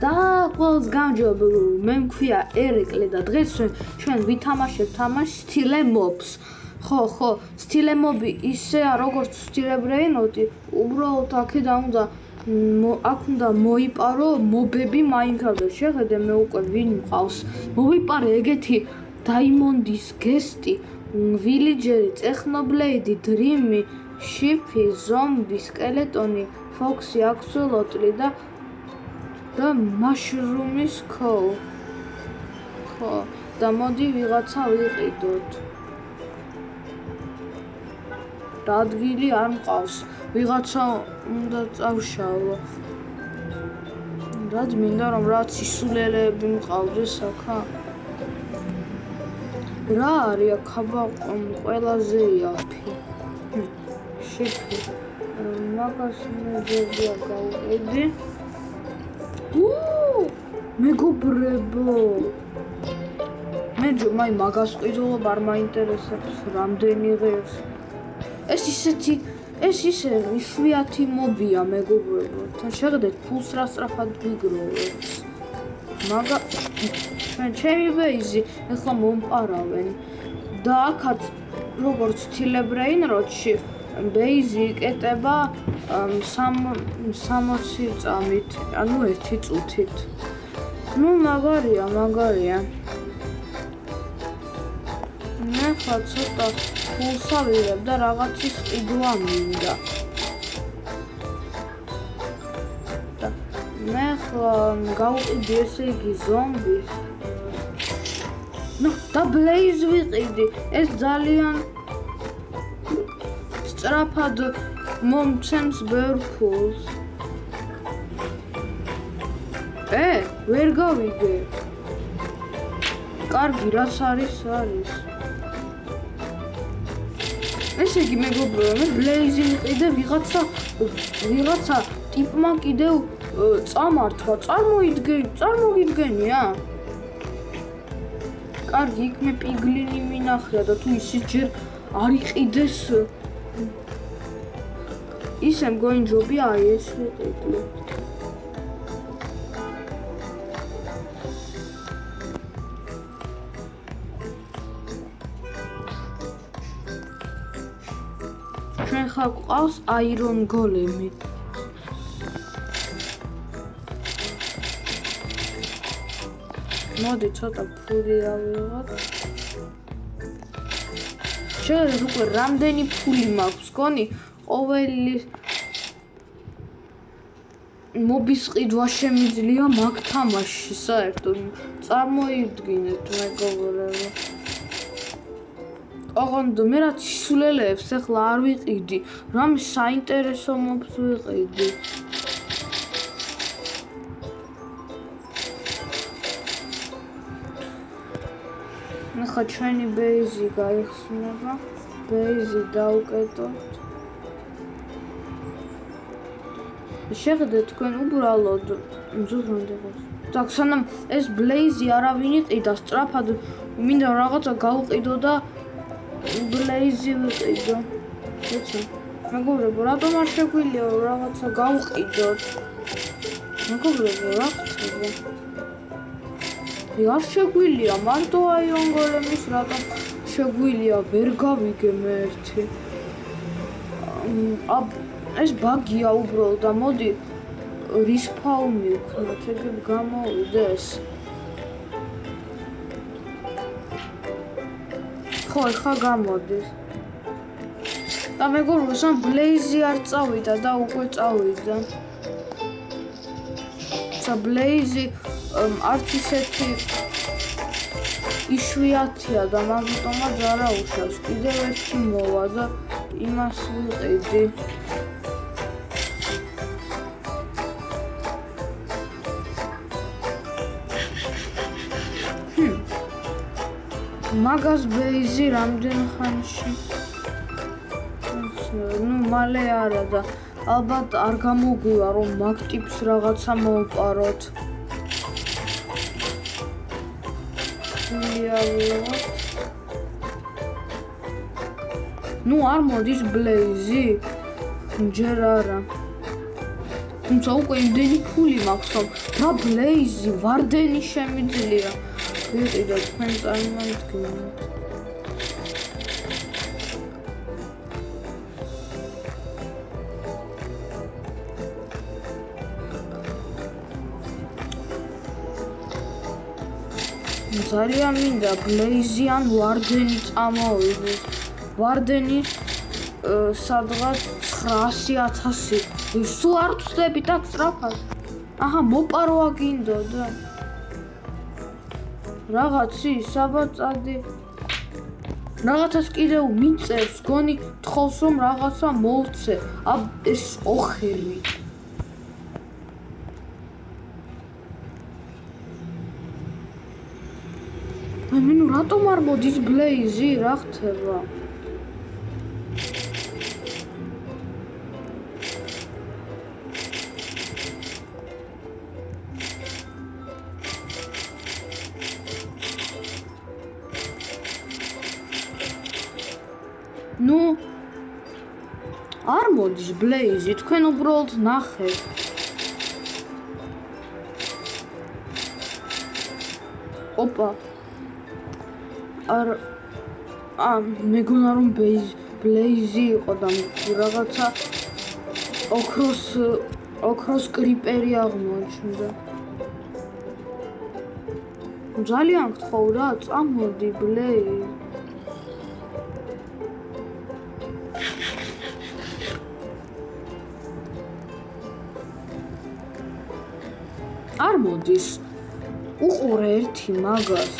და ყველს გამარჯობა, მე მქვია ერეკლე და დღეს ჩვენ ვითამაშებთ თამაშს სტილემობს. ხო, სტილემობი ისეა როგორც სტილებრეინოდი, უბრალოდ აქ უნდა მოიპარო მობები მაინკრაფტში. შეხედე მე უკვე ვინ მყავს. მოვიპარე ეგეთი დაიმონდის გესტი, ვილიჯერი, ტექნობლეიდი, დრიმი, შიფი, ზომბი, სკელეტონი, ფოქსი, აქსოლოტლი და მაშრუმის ქოუ. ხო, და მოდი ვიღაცა ვიყიდოთ. და ადგილი არ მყავს. ვიღაცა უნდა წავშალო. რაც მინდა რომ რაც ისულელები მყავდეს აქა. რა არის აქ ყველაზე იაფი. შიფი. მაგას მეძებია გავყიდი. მეგობრებო. მე მაგას ყიდულობ არ მაინტერესებს რამდენი ღირს. ეს ისე იშვიათი მობია მეგობრებო. თან შეხედეთ ფულს რა სწრაფად ვიგროვებს. ჩემი ბეიზი ეხლა მომპარავენ. და აქაც როგორც თილებრეინროდში ბეიზი იკეტება 60 წამით, ანუ 1 წუთით. მაგარია. მე ხა ცოტა ფულსა ვიღებ და რაღაცის ყიდვა მინდა. და მე ხა გავყიდი ესე იგი ზომბის. და ბლეიზ ვიყიდი. ეს ძალიან სწრაფად მომცემს ბევრ ფულს. ვერ გავიგე. კარგი, რაც არის. ესე იგი მეგობრებო, მე ბლეიზი ვიყიდე, ვიღაცა ტიპმა კიდევ წამართვა. წარმოგიდგენია? კარგი, იქ მე პიგლინი მინახია და თუ ისიც ჯერ არ იყიდეს. ისე მგონიჯობია აი ეს ვიყიდე. ჩვენ ხა გვყავს აირონ გოლემი. მოდი ცოტა ფული ავიღოთ. შეხედეთ უკვე რამდენი ფული მაქვს გონი ყოველი მობის ყიდვა შემიძლია მაგ თამაშში საერთოდ. წარმოიდგინეთ მეგობრებო. ოღონდ მე რაც ისულელებს ეხლა არ ვიყიდი. რამე საინტერესო მობს ვიყიდი. ახლა ჩვენი ბეიზი გაიხსნება. ბეიზი დავუკეტოთ. შეხედეთ თქვენ უბრალოდ მზურუნდებას. так, სანამ ეს ბლეიზი არავინ იყიდა სწრაფად მინდა რაღაცა გავყიდო და ბლეიზი ვიყიდო. ეცა. მეგობრებო, რატომ არ შეგვიძლია რაღაცა გავყიდოთ? მეგობრებო, რა ხდება? არ შეგვიძლია, მარტო აირონ გოლემის რატომ შეგვიძლია, ვერ გავიგე მე ერთი. ეს ბაგია უბრალოდ და მოდი რისპაუნი ვქნათ, ეგრე გამოვიდეს. ხო, ხა გამოდის. და მეგობრებო, სამ ბლეიზი არ წავიდა და უკვე წავიდა. ბლეიზი არც ისეთი იშვიათია და მაგიტომაც არა უშავს. კიდევ ერთი მოვა და იმას ვიყიდი. მაგას ბეიზი რამდენ ხანში? მალე არა და ალბათ არ გამოგვივა რომ მაგ ტიპს რაღაცა მოვპაროთ. არ მოდის ბლეიზი? ჯერ არა. თუმცა უკვე იმდენი ფული მაქვს, რომ რა ბლეიზი, ვარდენი შემიძლია. ვიყიდო თქვენ წარმოიდგინეთ. ძალიან მინდა ბლეიზი ან ვარდენი წამოვიდეს. ვარდენი სადღაც 900,000. სულ არ ვწდები და სწრაფად. აჰა, მოპარვა გინდოდა. რაღაცი, საბაწადი. რაღაცას კიდევ მიწერს, გონი თხოვს რომ რაღაცა მოვცე. ეს ოხერი. მე რატომ არ მოდის ბლეიზი, რა ხდება? ნუ არ მოდის ბლეიზი, თქვენ უბრალოდ ნახეთ. ოპა მეგონა რომ ბლეიზი იყო და რაღაცა ოქროს კრიპერი აღმოჩნდა. ძალიან გთხოვ რა, წამოდი ბლეიზი. არ მოდის. უყურე ერთი მაგას.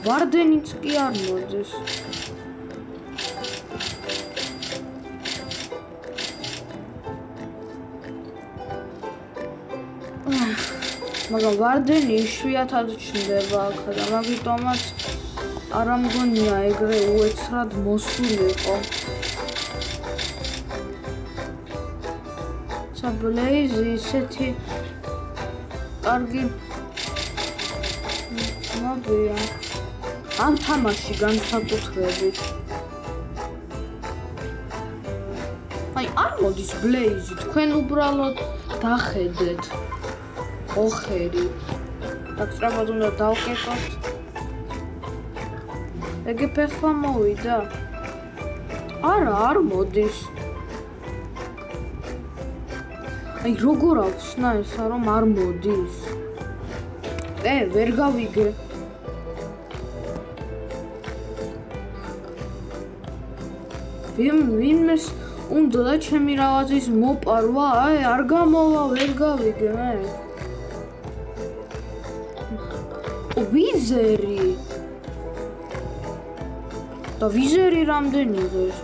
ვარდენიც კი არ მოდის. მაგრამ ვარდენი იშვიათად ჩნდება აქ და მაგიტომაც არ ამგონია ეგრე უეცრად მოსულიყო. ბლეიზი ისეთი კარგი მოდია. ამ თამაში განსაკუთრებით. არ მოდის ბლეიზი, თქვენ უბრალოდ დახედეთ. ოხერი. და სწრაფად უნდა დავკეტოთ. ეგ ფეხლა მოვიდა. არა, არ მოდის. როგორ ახსნა ესა რომ არ მოდის? ვერ გავიგე. ვინმეს უნდა და ჩემი რაღაცის მოპარვა, არ გამოვა, ვერ გავიგე მე. ვიზერი. და ვიზერი რამდენი ღირს,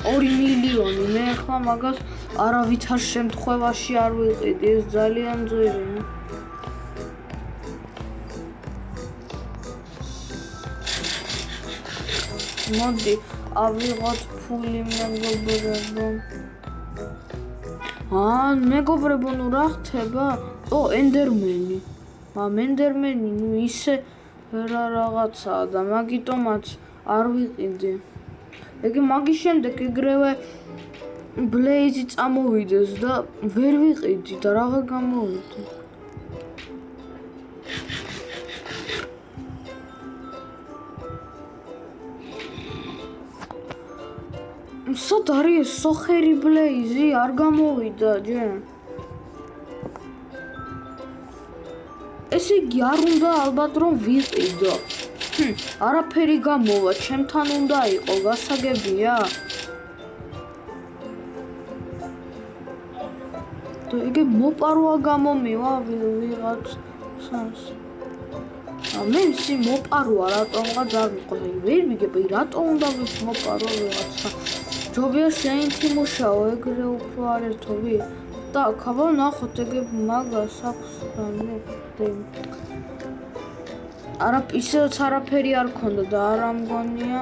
2 მილიონი. მე ახლა მაგას არავითარ შემთხვევაში არ ვიყიდი, ეს ძალიან ძვირია. მოდი, ავიღოთ ფული მეგობრებო. მეგობრებო, ნუ რა ხდება? ენდერმენი. ენდერმენი, ნუ ისე რაღაცაა და მაგიტომაც არ ვიყიდი. ეგ მაგის შემდეგ ეგრევე ბლეიზი წამოვიდეს და ვერ ვიყიდი და რაღა გამოვიდა. სად არის ეს ოხერი ბლეიზი? არ გამოვიდა ჯერ. ესე იგი არ უნდა ალბათ რომ ვიყიდო. არაფერი გამოვა, ჩემთან უნდა იყო, გასაგებია? და ეგ მოპარვა გამომივა ვიღაცას. მე ისი მოპარვა რატომღაც არ მიყვარს. ვერ ვიგებ, რატომ უნდა მოპარვა ვიღაცა? ჯობია შეინთიმუშაო, ეგრე უფრო არ ერთობი. და ხაბა ნახოთ ეგ მაგას აქვს რამე. ისედაც არაფერი არ ქონდა და არ ამგონია.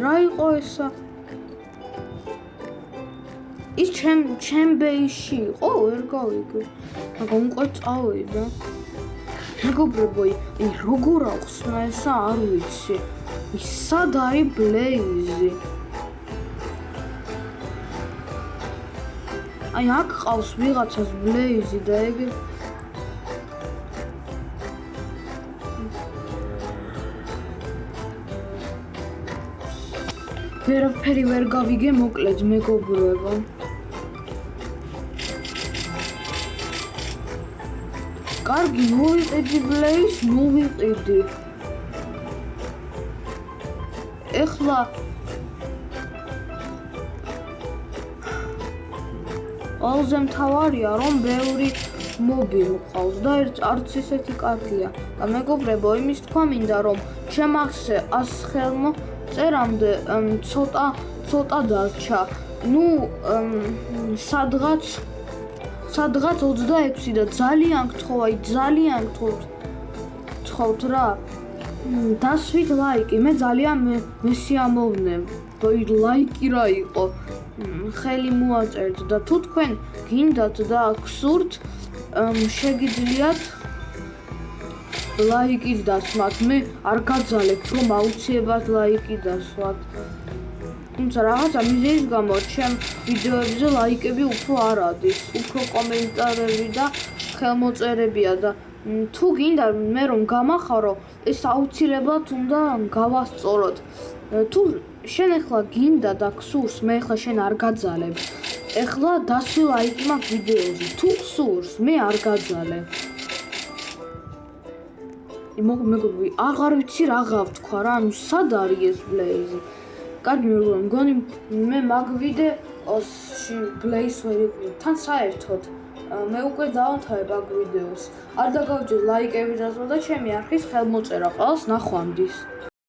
რა იყო ესა? ის ჩემ ბეიში იყო, ვერ გავიგე. მაგრამ უკვე წავიდა. მეგობრებო, როგორ ახსნა ესა, არ ვიცი. სად არის ბლეიზი? აი აქ ყავს ვიღაცას ბლეიზი და ეგ ვერაფერი ვერ გავიგე მოკლედ მეგობრებო. კარგი, მოვიყიდი ბლეიზს, მოვიყიდი. ეხლა ყველაზე მთავარია რომ ბევრი მობი მყავს და არც ისეთი კარგია. და მეგობრებო, იმის თქვა მინდა რომ შემახსე 100 ხელმოწერამდე ცოტა დარჩა. ნუ სადღაც 26 და ძალიან გთხოვთ რა. დასვით ლაიკი, მე ძალიან მესიამოვნე. ლაიკი რა იყო? ხელი მოაწერთ და თუ თქვენ გინდათ და გსურთ, შეგიძლიათ ლაიკის დასმათ. მე არ გაძალებთ რომ აუცილებლად ლაიკი დასვათ. თუმცა რაღაცა მიზეზის გამო ჩემ ვიდეოებზე ლაიკები უფრო არ ადის, უფრო კომენტარები და ხელმოწერებია და თუ გინდა მე რომ გამახარო, ეს აუცილებლად უნდა გავასწოროთ. თუ შენ ახლა გინდა და გსურს, მე ახლა შენ არ გაძალებ. ახლა დასვი ლაიკი მაქვს ვიდეოზე. თუ გსურს, მე არ გაძალებ. მეგობრებო, აღარ ვიცი რა გავთქვა რა, ანუ სად არის ეს ბლეიზი? კარგი მეგობრებო, მგონი მე მაგ ვიდეოში ბლეიზს ვერ იყიდე. თან საერთოდ მე უკვე დავამთავრებ მაგ ვიდეოს. არ დაგავიწყდეთ ლაიკები დასვა და ჩემი არხის ხელმოწერა. ყველას ნახვამდის.